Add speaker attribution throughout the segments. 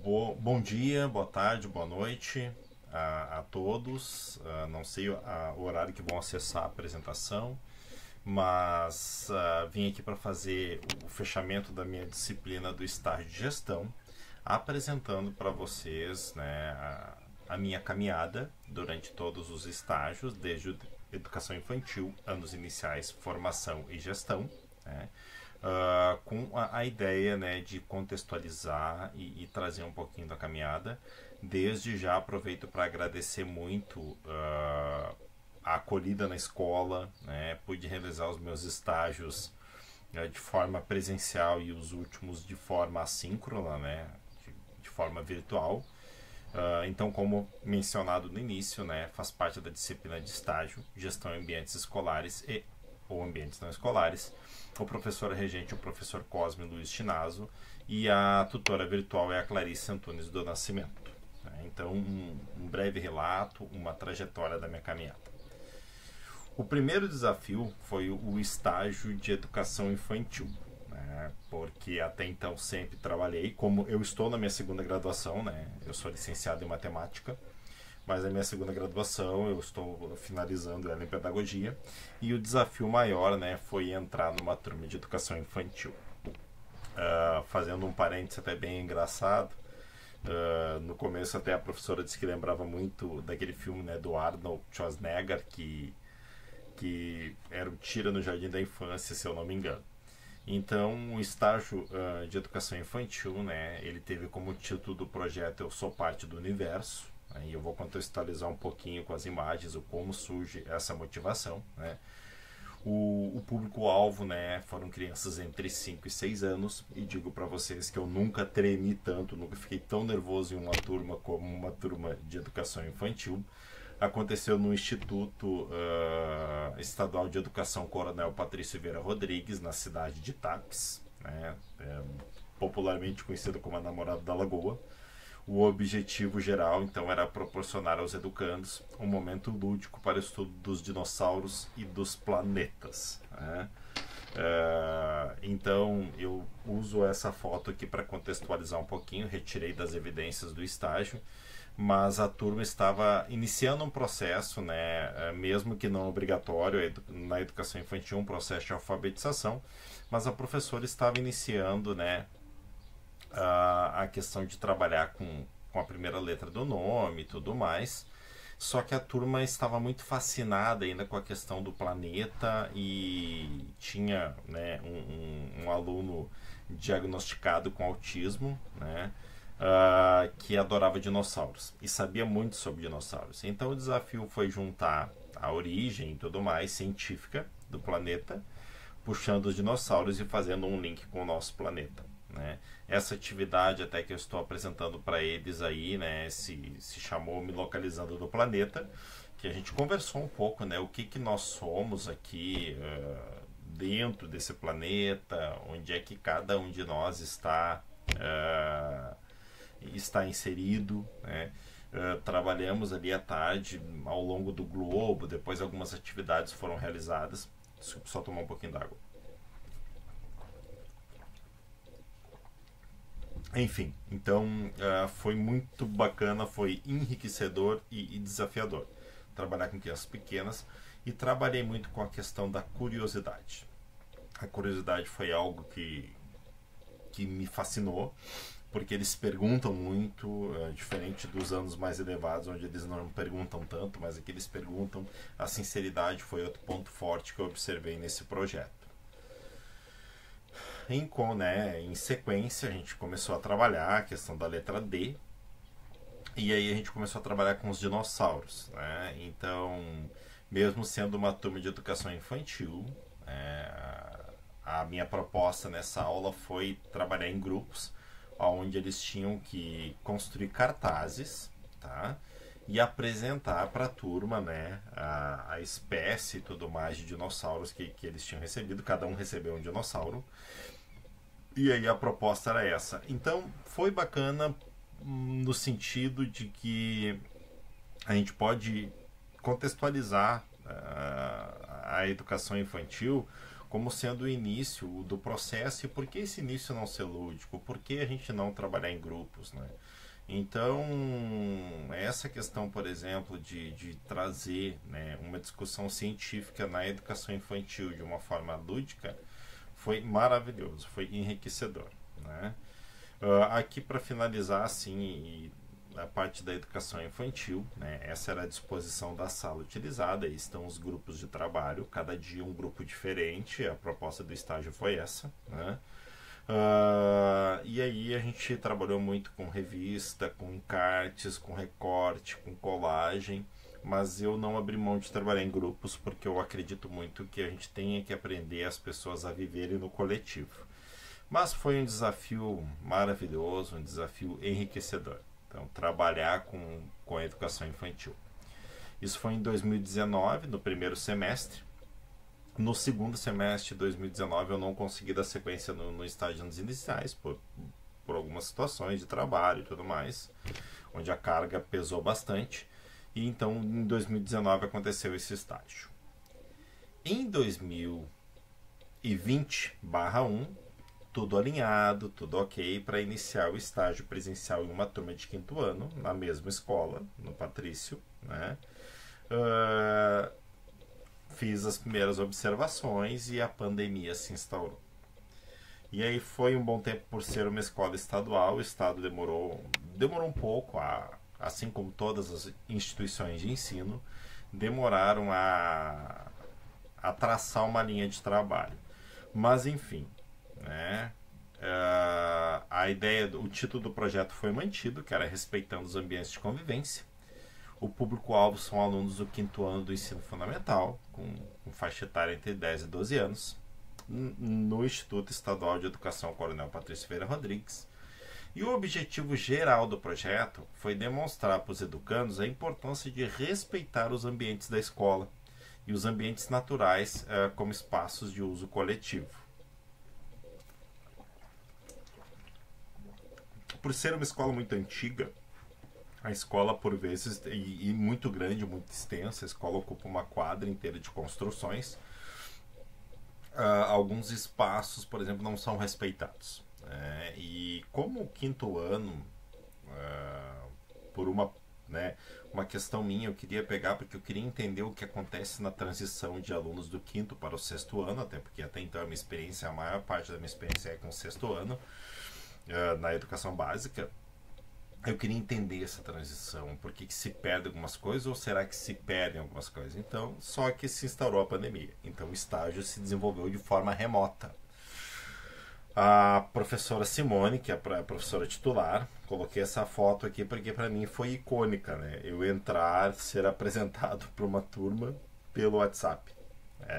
Speaker 1: Bom dia, boa tarde, boa noite a todos. Não sei o horário que vão acessar a apresentação, mas vim aqui para fazer o fechamento da minha disciplina do estágio de gestão, apresentando para vocês, né, a minha caminhada durante todos os estágios, desde educação infantil, anos iniciais, formação e gestão, né? Com a ideia, né, de contextualizar e trazer um pouquinho da caminhada. Desde já aproveito para agradecer muito a acolhida na escola, né? Pude realizar os meus estágios de forma presencial e os últimos de forma assíncrona, né, de forma virtual. Então, como mencionado no início, né, faz parte da disciplina de estágio, gestão em ambientes escolares e ou ambientes não escolares. O professor regente, o professor Cosme Luiz Chinazo, e a tutora virtual é a Clarice Antunes do Nascimento. Então, um breve relato, uma trajetória da minha caminhada. O primeiro desafio foi o estágio de educação infantil, né? Porque até então sempre trabalhei, como eu estou na minha segunda graduação, né? Eu sou licenciado em matemática, mas a minha segunda graduação eu estou finalizando ela em pedagogia, e o desafio maior, né, foi entrar numa turma de educação infantil. Fazendo um parênteses até bem engraçado, no começo até a professora disse que lembrava muito daquele filme, né, do Arnold Schwarzenegger, que era o Tira no Jardim da Infância, se eu não me engano. Então, o estágio de educação infantil, né, ele teve como título do projeto Eu Sou Parte do Universo. Aí eu vou contextualizar um pouquinho com as imagens o como surge essa motivação, né? O público-alvo, né, foram crianças entre 5 e 6 anos, e digo para vocês que eu nunca tremi tanto, nunca fiquei tão nervoso em uma turma como uma turma de educação infantil. Aconteceu no Instituto Estadual de Educação Coronel Patrício Vieira Rodrigues, na cidade de Tapes, né, popularmente conhecido como a Namorada da Lagoa. O objetivo geral, então, era proporcionar aos educandos um momento lúdico para o estudo dos dinossauros e dos planetas, né? Então, eu uso essa foto aqui para contextualizar um pouquinho, retirei das evidências do estágio, mas a turma estava iniciando um processo, né, mesmo que não obrigatório, na educação infantil, um processo de alfabetização, mas a professora estava iniciando, né, a questão de trabalhar com a primeira letra do nome e tudo mais. Só que a turma estava muito fascinada ainda com a questão do planeta, e tinha, né, um aluno diagnosticado com autismo, né, que adorava dinossauros e sabia muito sobre dinossauros. Então o desafio foi juntar a origem e tudo mais científica do planeta, puxando os dinossauros e fazendo um link com o nosso planeta, né? Essa atividade até que eu estou apresentando para eles aí, né, se chamou Me Localizando no Planeta, que a gente conversou um pouco, né, o que nós somos aqui dentro desse planeta, onde é que cada um de nós está inserido, né? Trabalhamos ali à tarde ao longo do globo, depois algumas atividades foram realizadas. Desculpa, só tomar um pouquinho d'água. Enfim, então foi muito bacana, foi enriquecedor e desafiador trabalhar com crianças pequenas, e trabalhei muito com a questão da curiosidade. A curiosidade foi algo que me fascinou, porque eles perguntam muito, diferente dos anos mais elevados, onde eles não perguntam tanto, mas aqui eles perguntam. A sinceridade foi outro ponto forte que eu observei nesse projeto. Em sequência, a gente começou a trabalhar a questão da letra D, e aí a gente começou a trabalhar com os dinossauros, né? Então, mesmo sendo uma turma de educação infantil, a minha proposta nessa aula foi trabalhar em grupos, onde eles tinham que construir cartazes, tá? E apresentar para a turma, né, a espécie e tudo mais de dinossauros que eles tinham recebido. Cada um recebeu um dinossauro. E aí a proposta era essa. Então foi bacana, no sentido de que a gente pode contextualizar a educação infantil como sendo o início do processo e por que esse início não ser lúdico, por que a gente não trabalhar em grupos, né? Então, essa questão, por exemplo, de trazer, né, uma discussão científica na educação infantil de uma forma lúdica foi maravilhoso, foi enriquecedor, né? Aqui para finalizar, assim, a parte da educação infantil, né, essa era a disposição da sala utilizada, aí estão os grupos de trabalho, cada dia um grupo diferente, a proposta do estágio foi essa, né? E aí a gente trabalhou muito com revista, com encartes, com recorte, com colagem, mas eu não abri mão de trabalhar em grupos porque eu acredito muito que a gente tenha que aprender as pessoas a viverem no coletivo. Mas foi um desafio maravilhoso, um desafio enriquecedor. Então, trabalhar com a educação infantil. Isso foi em 2019, no primeiro semestre. No segundo semestre de 2019 eu não consegui dar sequência no estágio nos iniciais por algumas situações de trabalho e tudo mais, onde a carga pesou bastante. E então em 2019 aconteceu esse estágio. Em 2020/1, tudo alinhado, tudo ok para iniciar o estágio presencial em uma turma de quinto ano, na mesma escola, no Patrício, né? Fiz as primeiras observações e a pandemia se instaurou. E aí foi um bom tempo por ser uma escola estadual, o Estado demorou um pouco, assim como todas as instituições de ensino, demoraram a traçar uma linha de trabalho. Mas enfim, né? A ideia, o título do projeto foi mantido, que era Respeitando os Ambientes de Convivência. O público-alvo são alunos do quinto ano do ensino fundamental, com faixa etária entre 10 e 12 anos, no Instituto Estadual de Educação Coronel Patrício Vieira Rodrigues. E o objetivo geral do projeto foi demonstrar para os educandos a importância de respeitar os ambientes da escola e os ambientes naturais como espaços de uso coletivo. Por ser uma escola muito antiga, a escola, por vezes, e muito grande, muito extensa, a escola ocupa uma quadra inteira de construções. Alguns espaços, por exemplo, não são respeitados. E como o quinto ano, por uma questão minha, eu queria pegar, porque eu queria entender o que acontece na transição de alunos do quinto para o sexto ano, até porque até então a minha experiência, a maior parte da minha experiência é com o sexto ano, na educação básica. Eu queria entender essa transição, por que se perde algumas coisas ou será que se perdem algumas coisas? Então, só que se instaurou a pandemia, então o estágio se desenvolveu de forma remota. A professora Simone, que é a professora titular, coloquei essa foto aqui porque para mim foi icônica, né? Eu entrar, ser apresentado para uma turma pelo WhatsApp.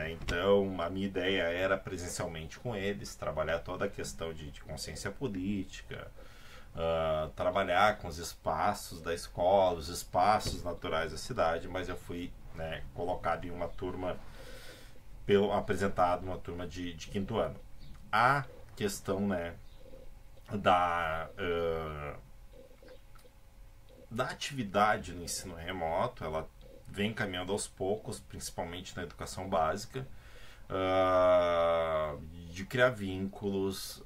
Speaker 1: Então, a minha ideia era presencialmente com eles, trabalhar toda a questão de consciência política, trabalhar com os espaços da escola, os espaços naturais da cidade, mas eu fui, né, colocado em uma turma, apresentado uma turma de quinto ano. A questão, né, da atividade no ensino remoto, ela vem caminhando aos poucos, principalmente na educação básica, de criar vínculos,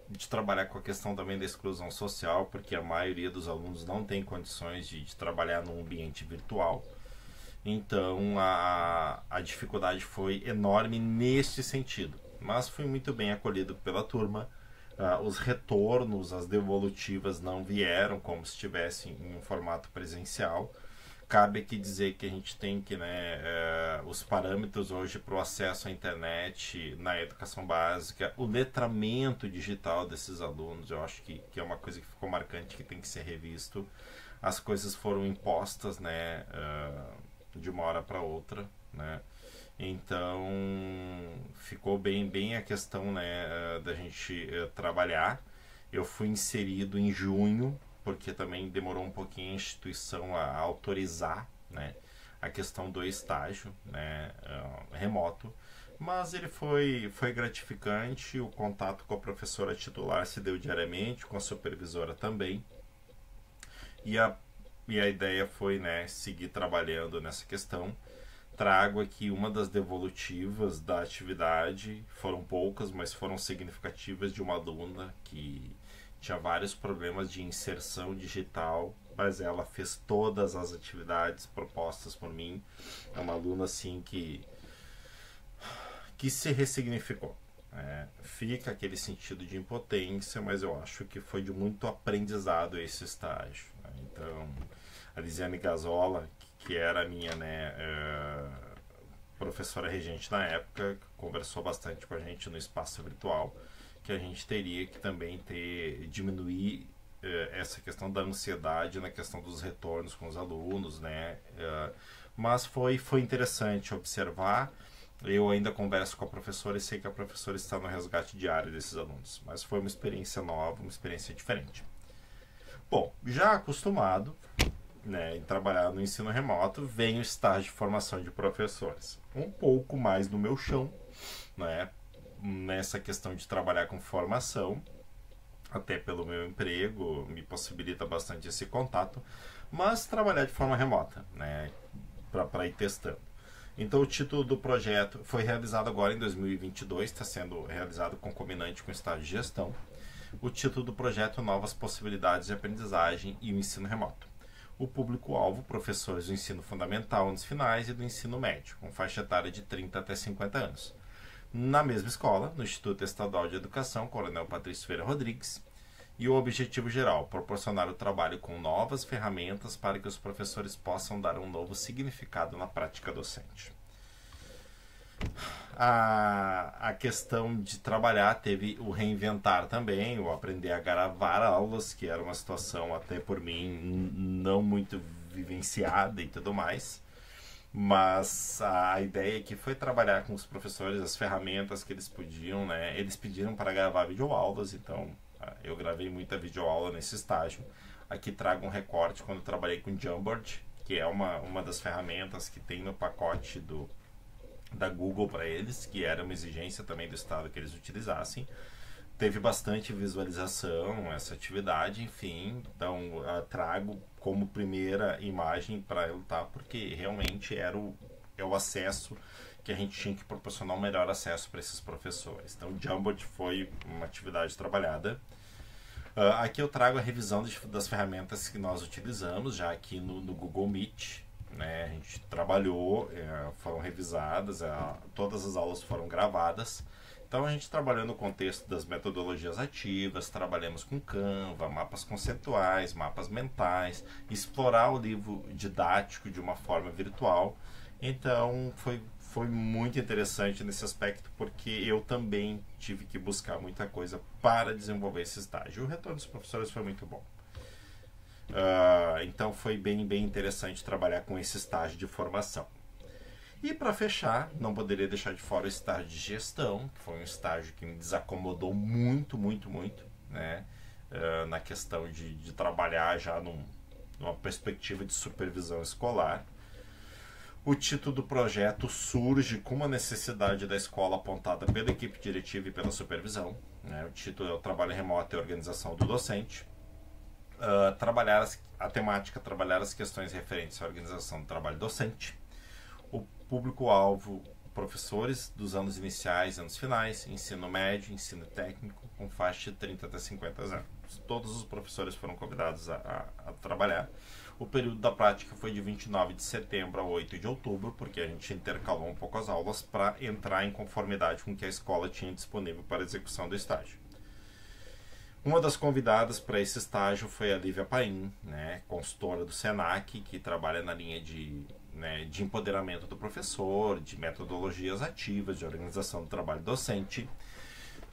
Speaker 1: de trabalhar com a questão também da exclusão social, porque a maioria dos alunos não tem condições de trabalhar num ambiente virtual. Então a dificuldade foi enorme neste sentido, mas fui muito bem acolhido pela turma. Os retornos, as devolutivas não vieram como se estivesse em um formato presencial. Cabe aqui dizer que a gente tem que, os parâmetros hoje para o acesso à internet na educação básica, o letramento digital desses alunos, eu acho que é uma coisa que ficou marcante, que tem que ser revisto. As coisas foram impostas, de uma hora para outra, né? Então ficou bem a questão, da gente trabalhar. Eu fui inserido em junho, porque também demorou um pouquinho a instituição a autorizar, a questão do estágio, remoto, mas ele foi gratificante. O contato com a professora titular se deu diariamente, com a supervisora também, e a ideia foi, seguir trabalhando nessa questão. trago aqui uma das devolutivas da atividade. Foram poucas, mas foram significativas, de uma aluna que tinha vários problemas de inserção digital, mas ela fez todas as atividades propostas por mim. É uma aluna assim que se ressignificou. Fica aquele sentido de impotência, mas eu acho que foi de muito aprendizado esse estágio. Então, a Lisiane Gazola, que era a minha professora regente na época, conversou bastante com a gente no espaço virtual, que a gente teria que também diminuir essa questão da ansiedade na questão dos retornos com os alunos, né? Mas foi interessante observar. Eu ainda converso com a professora e sei que a professora está no resgate diário desses alunos, mas foi uma experiência nova, uma experiência diferente. Bom, já acostumado, né, em trabalhar no ensino remoto, vem o estágio de formação de professores. Um pouco mais no meu chão, né, nessa questão de trabalhar com formação, até pelo meu emprego, me possibilita bastante esse contato, mas trabalhar de forma remota, né, para ir testando. Então, o título do projeto foi realizado agora em 2022, está sendo realizado concomitante com o estágio de gestão. O título do projeto é Novas Possibilidades de Aprendizagem e o Ensino Remoto. O público-alvo, professores do ensino fundamental, anos finais, e do ensino médio, com faixa etária de 30 até 50 anos. Na mesma escola, no Instituto Estadual de Educação, Coronel Patrício Ferreira Rodrigues, e o objetivo geral, proporcionar o trabalho com novas ferramentas para que os professores possam dar um novo significado na prática docente. A questão de trabalhar teve o reinventar também, o aprender a gravar aulas, que era uma situação até por mim não muito vivenciada e tudo mais. Mas a ideia aqui foi trabalhar com os professores as ferramentas que eles podiam, né? Eles pediram para gravar videoaulas, então eu gravei muita videoaula nesse estágio. Aqui trago um recorte quando eu trabalhei com Jamboard, que é uma das ferramentas que tem no pacote da Google para eles, que era uma exigência também do estado que eles utilizassem. Teve bastante visualização essa atividade, enfim, então trago como primeira imagem para lutar, porque realmente é o acesso que a gente tinha que proporcionar um melhor acesso para esses professores. Então, o Jamboard foi uma atividade trabalhada. Aqui eu trago a revisão das ferramentas que nós utilizamos, já aqui no Google Meet. Né? A gente trabalhou, foram revisadas, todas as aulas foram gravadas. Então a gente trabalhou no contexto das metodologias ativas, trabalhamos com Canva, mapas conceituais, mapas mentais, explorar o livro didático de uma forma virtual. Então foi muito interessante nesse aspecto, porque eu também tive que buscar muita coisa para desenvolver esse estágio. O retorno dos professores foi muito bom. Então foi bem interessante trabalhar com esse estágio de formação. E para fechar, não poderia deixar de fora o estágio de gestão, que foi um estágio que me desacomodou muito, né? Na questão de trabalhar já numa perspectiva de supervisão escolar. O título do projeto surge com uma necessidade da escola apontada pela equipe diretiva e pela supervisão. Né? O título é o Trabalho Remoto e Organização do Docente. A temática trabalhar as questões referentes à organização do trabalho docente. O público-alvo, professores dos anos iniciais e anos finais, ensino médio, ensino técnico, com faixa de 30 até 50 anos. Todos os professores foram convidados a trabalhar. O período da prática foi de 29 de setembro a 8 de outubro, porque a gente intercalou um pouco as aulas para entrar em conformidade com o que a escola tinha disponível para a execução do estágio. Uma das convidadas para esse estágio foi a Lívia Paim, né, consultora do SENAC, que trabalha na linha de empoderamento do professor, de metodologias ativas, de organização do trabalho docente.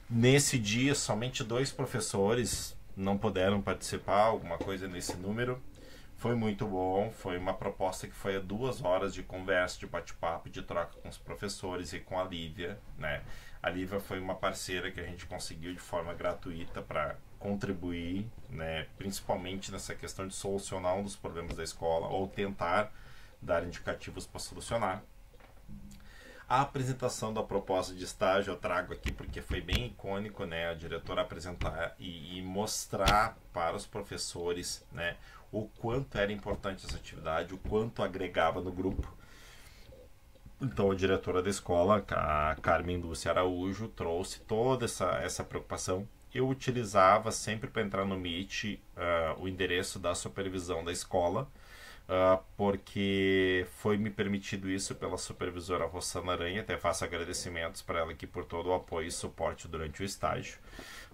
Speaker 1: Nesse dia, somente 2 professores não puderam participar, alguma coisa nesse número. Foi muito bom, foi uma proposta que foi 2 horas de conversa, de bate-papo, de troca com os professores e com a Lívia, né? A Lívia foi uma parceira que a gente conseguiu de forma gratuita para contribuir, né? Principalmente nessa questão de solucionar um dos problemas da escola ou tentar dar indicativos para solucionar. A apresentação da proposta de estágio eu trago aqui porque foi bem icônico, né? A diretora apresentar e mostrar para os professores, né, o quanto era importante essa atividade, o quanto agregava no grupo. Então, a diretora da escola, a Carmen Lúcia Araújo, trouxe toda essa preocupação. Eu utilizava sempre para entrar no Meet o endereço da supervisão da escola, porque foi me permitido isso pela supervisora Rossana Aranha. Até faço agradecimentos para ela aqui por todo o apoio e suporte durante o estágio.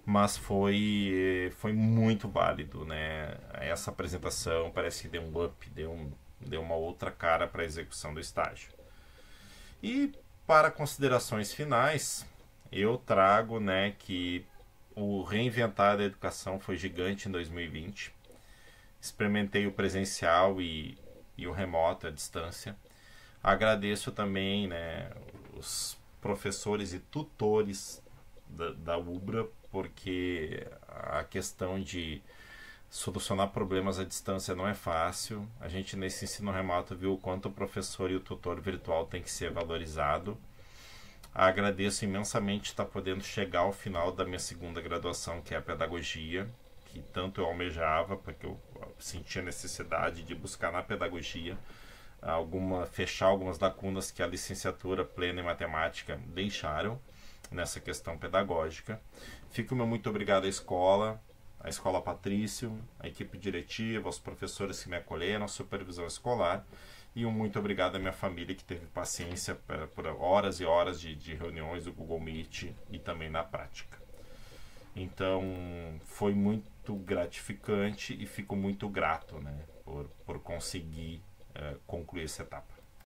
Speaker 1: Mas foi muito válido, né? Essa apresentação parece que deu um up, deu uma outra cara para a execução do estágio. E para considerações finais, eu trago, né, que o reinventar da educação foi gigante em 2020. Experimentei o presencial e o remoto, a distância. Agradeço também, né, os professores e tutores da UBRA, porque a questão de solucionar problemas à distância não é fácil. A gente nesse ensino remoto viu o quanto o professor e o tutor virtual tem que ser valorizado. Agradeço imensamente estar podendo chegar ao final da minha segunda graduação, que é a pedagogia, que tanto eu almejava, porque eu sentia necessidade de buscar na pedagogia fechar algumas lacunas que a licenciatura plena em matemática deixaram nessa questão pedagógica. Fico meu muito obrigado à escola, a Escola Patrício, a equipe diretiva, aos professores que me acolheram, a supervisão escolar, e um muito obrigado à minha família que teve paciência por horas e horas de reuniões do Google Meet e também na prática. Então foi muito gratificante e fico muito grato, né, por conseguir concluir essa etapa.